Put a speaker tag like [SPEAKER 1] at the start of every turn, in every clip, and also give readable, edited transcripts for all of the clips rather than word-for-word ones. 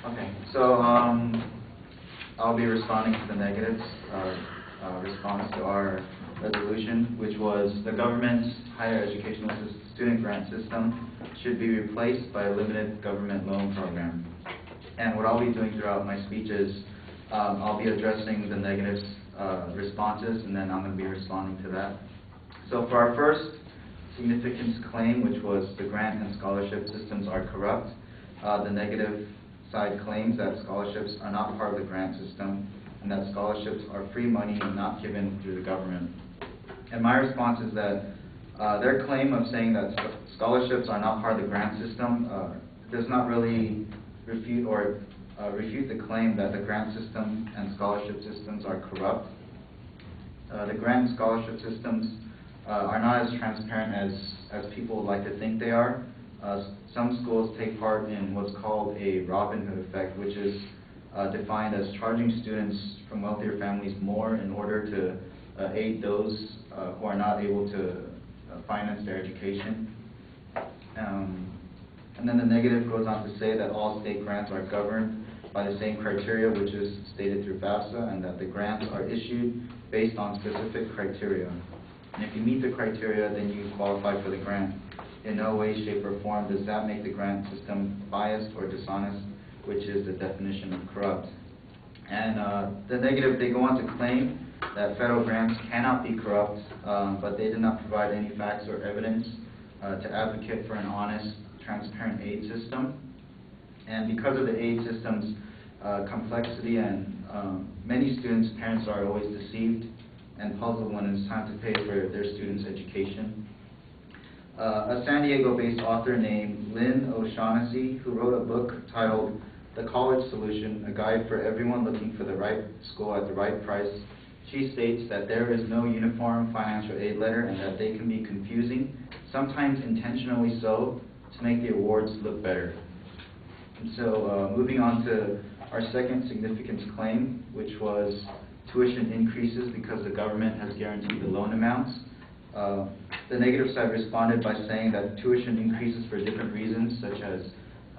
[SPEAKER 1] Okay, so I'll be responding to the negatives response to our resolution, which was the government's higher educational student grant system should be replaced by a limited government loan program. And what I'll be doing throughout my speech is I'll be addressing the negatives responses, and then I'm going to be responding to that. So for our first significance claim, which was the grant and scholarship systems are corrupt, the negative side claims that scholarships are not part of the grant system and that scholarships are free money and not given through the government. And my response is that their claim of saying that scholarships are not part of the grant system does not really refute the claim that the grant system and scholarship systems are corrupt. The grant and scholarship systems are not as transparent as people would like to think they are. Some schools take part in what's called a Robin Hood effect, which is defined as charging students from wealthier families more in order to aid those who are not able to finance their education. And then the negative goes on to say that all state grants are governed by the same criteria, which is stated through FAFSA, and that the grants are issued based on specific criteria. And if you meet the criteria, then you qualify for the grant. In no way, shape, or form does that make the grant system biased or dishonest, which is the definition of corrupt. And the negative, they go on to claim that federal grants cannot be corrupt, but they did not provide any facts or evidence to advocate for an honest, transparent aid system. And because of the aid system's complexity and many students' parents are always deceived and puzzled when it's time to pay for their students' education. A San Diego-based author named Lynn O'Shaughnessy, who wrote a book titled The College Solution, a guide for everyone looking for the right school at the right price, she states that there is no uniform financial aid letter and that they can be confusing, sometimes intentionally so, to make the awards look better. And so moving on to our second significance claim, which was tuition increases because the government has guaranteed the loan amounts. The negative side responded by saying that tuition increases for different reasons, such as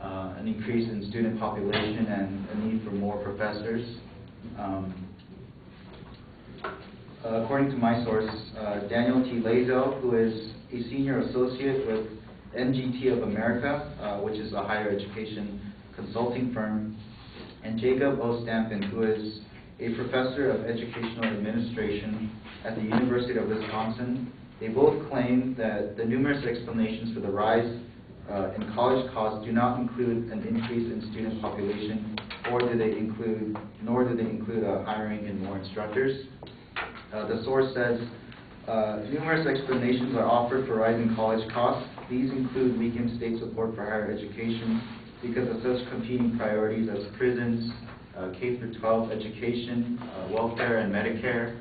[SPEAKER 1] an increase in student population and a need for more professors. According to my source, Daniel T. Lazo, who is a senior associate with NGT of America, which is a higher education consulting firm, and Jacob O. Stampin, who is a professor of educational administration at the University of Wisconsin, they both claim that the numerous explanations for the rise in college costs do not include an increase in student population, nor do they include hiring in more instructors. The source says, numerous explanations are offered for rising college costs. These include weakened state support for higher education because of such competing priorities as prisons, K-12 education, welfare and Medicare,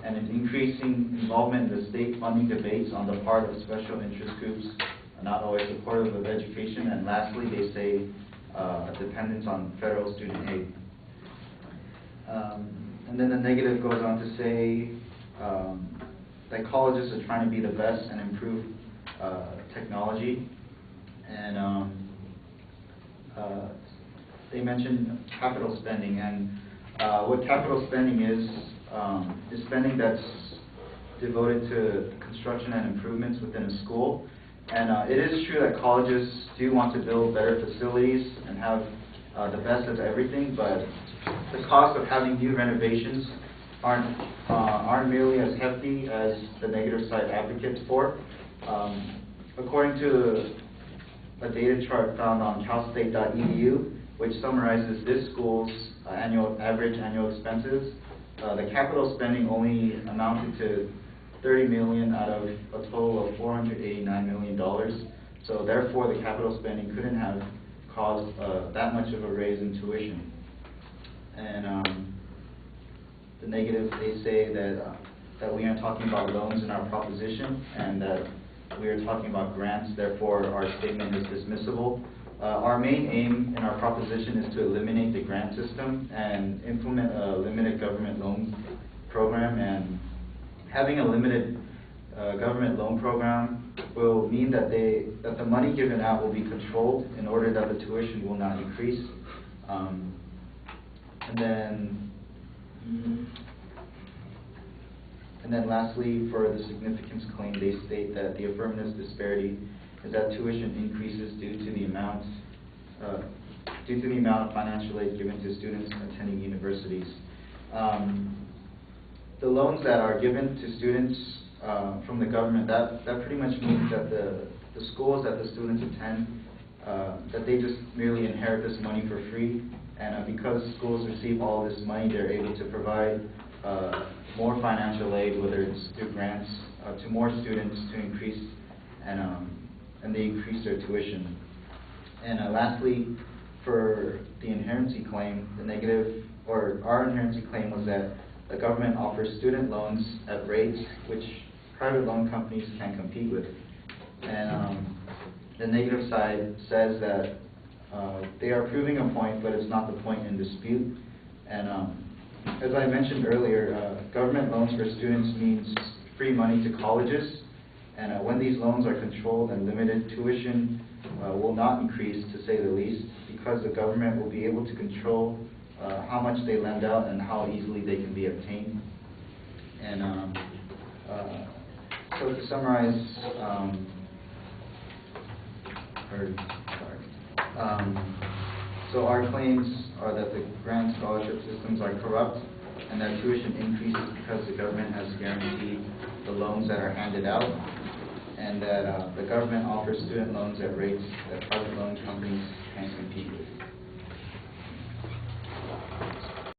[SPEAKER 1] and an increasing involvement in the state funding debates on the part of special interest groups not always supportive of education. And lastly, they say a dependence on federal student aid. And then the negative goes on to say that colleges are trying to be the best and improve technology. And they mentioned capital spending, and what capital spending is spending that's devoted to construction and improvements within a school. And it is true that colleges do want to build better facilities and have the best of everything, but the cost of having new renovations aren't nearly as hefty as the negative side advocates for. According to a data chart found on calstate.edu, which summarizes this school's average annual expenses, the capital spending only amounted to $30 million out of a total of $489 million. So therefore, the capital spending couldn't have caused that much of a raise in tuition. And the negative, they say that we aren't talking about loans in our proposition, and that we are talking about grants, therefore our statement is dismissible. Our main aim in our proposition is to eliminate the grant system and implement a limited government loan program. And having a limited government loan program will mean that the money given out will be controlled in order that the tuition will not increase. And then lastly, for the significance claim, they state that the affirmative disparity is that tuition increases due to the amount of financial aid given to students attending universities. The loans that are given to students from the government, that pretty much means that the schools that the students attend, that they just merely inherit this money for free, and because schools receive all this money, they're able to provide more financial aid, whether it's through grants, to more students to increase, and they increase their tuition. And lastly, for the inerrancy claim, our inerrancy claim was that the government offers student loans at rates which private loan companies can compete with. And the negative side says that they are proving a point, but it's not the point in dispute. And as I mentioned earlier, government loans for students means free money to colleges. And when these loans are controlled and limited, tuition will not increase, to say the least, because the government will be able to control how much they lend out and how easily they can be obtained. And so to summarize, so our claims are that the grant scholarship systems are corrupt and that tuition increases because the government has guaranteed the loans that are handed out, and that the government offers student loans at rates that private loan companies can't compete with.